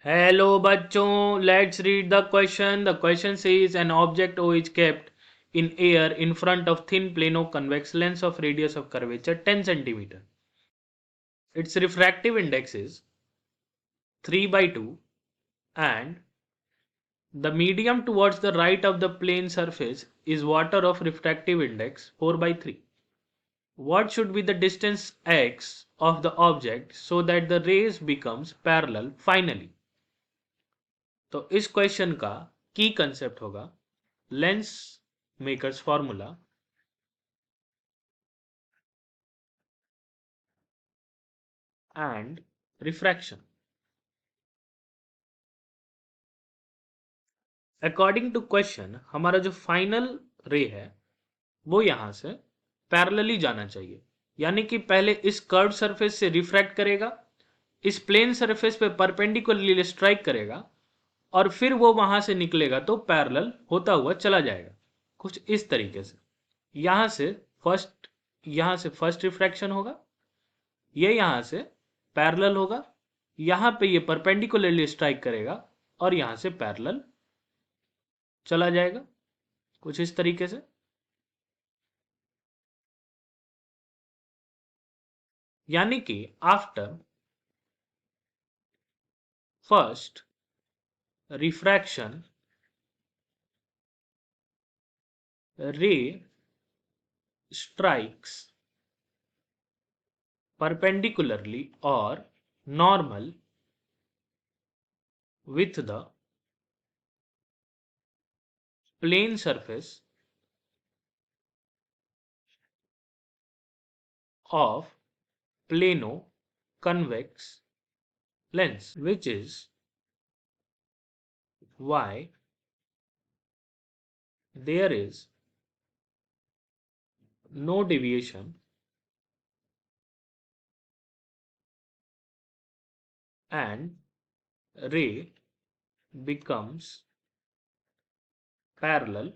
Hello bachon, let's read the question. The question says an object O is kept in air in front of thin plano convex lens of radius of curvature 10 cm. Its refractive index is 3/2 and the medium towards the right of the plane surface is water of refractive index 4/3. What should be the distance x of the object so that the rays becomes parallel finally? तो इस question का की concept होगा lens makers formula and refraction. According to question हमारा जो final रे है वो यहां से पैरेलली जाना चाहिए, यानी कि पहले इस कर्व सरफेस से रिफ्रैक्ट करेगा, इस प्लेन सरफेस पे परपेंडिकुलरली स्ट्राइक करेगा और फिर वो वहां से निकलेगा तो पैरेलल होता हुआ चला जाएगा कुछ इस तरीके से। यहां से फर्स्ट रिफ्रैक्शन होगा, ये यहां से पैरेलल होगा, यहां पे ये परपेंडिकुलरली स्ट्राइक करेगा और यहां से पैरेलल चला जाएगा कुछ इस तरीके से। यानी कि आफ्टर फर्स्ट रिफ्रैक्शन रे strikes perpendicularly or normal with the plane surface of plano convex lens, which is why there is no deviation and ray becomes parallel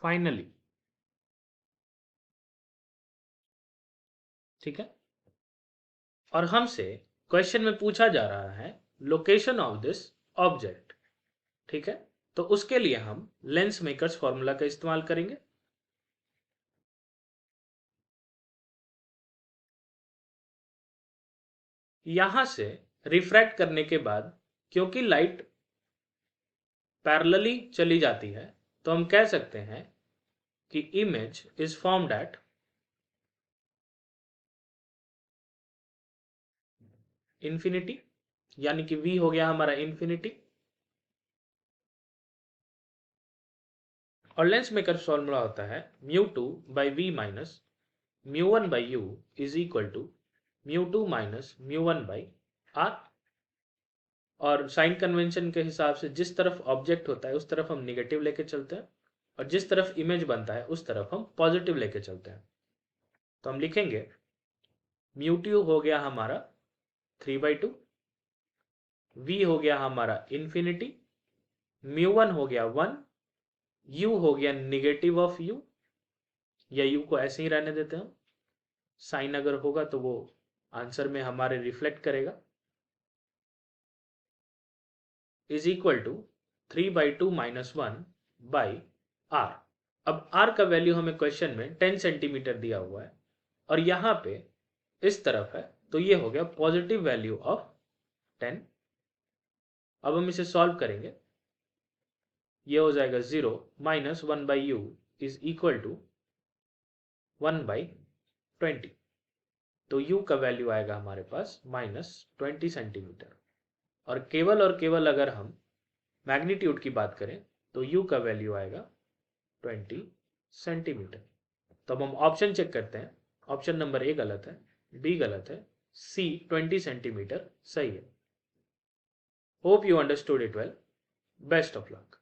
finally। ठीक है, और हमसे क्वेश्चन में पूछा जा रहा है लोकेशन ऑफ दिस ऑब्जेक्ट। ठीक है, तो उसके लिए हम लेंस मेकर्स फॉर्मूला का इस्तेमाल करेंगे। यहां से रिफ्रैक्ट करने के बाद क्योंकि लाइट पैरेलली चली जाती है तो हम कह सकते हैं कि image is formed at infinity, यानी कि v हो गया हमारा इंफिनिटी। और लेंस मेकर फॉर्मूला होता है μ2/v minus μ1/u is equal to μ2 minus μ1/r। और साइन कन्वेंशन के हिसाब से जिस तरफ ऑब्जेक्ट होता है उस तरफ हम निगेटिव लेके चलते हैं और जिस तरफ इमेज बनता है उस तरफ हम पॉजिटिव लेके चलते हैं। तो हम लिखेंगे μ2 हो गया हमारा 3/2, v हो गया हमारा इंफिनिटी, μ1 हो गया 1, u हो गया निगेटिव ऑफ u, या u को ऐसे ही रहने देते हैं, साइन अगर होगा तो वो आंसर में हमारे रिफ्लेक्ट करेगा, is equal to 3/2 minus 1/r। अब r का वैल्यू हमें क्वेश्चन में 10 सेंटीमीटर दिया हुआ है और यहां पे इस तरफ है तो ये हो गया पॉजिटिव वैल्यू ऑफ 10। अब हम इसे सॉल्व करेंगे, ये हो जाएगा 0 minus 1/u is equal to 1/20। तो u का वैल्यू आएगा हमारे पास -20 सेंटीमीटर। और केवल अगर हम मैग्नीट्यूड की बात करें तो u का वैल्यू आएगा 20 सेंटीमीटर। तो अब हम ऑप्शन चेक करते हैं, ऑप्शन नंबर ए गलत है, बी गलत है, सी 20 सेंटीमीटर सही है। Hope you understood it well, best of luck.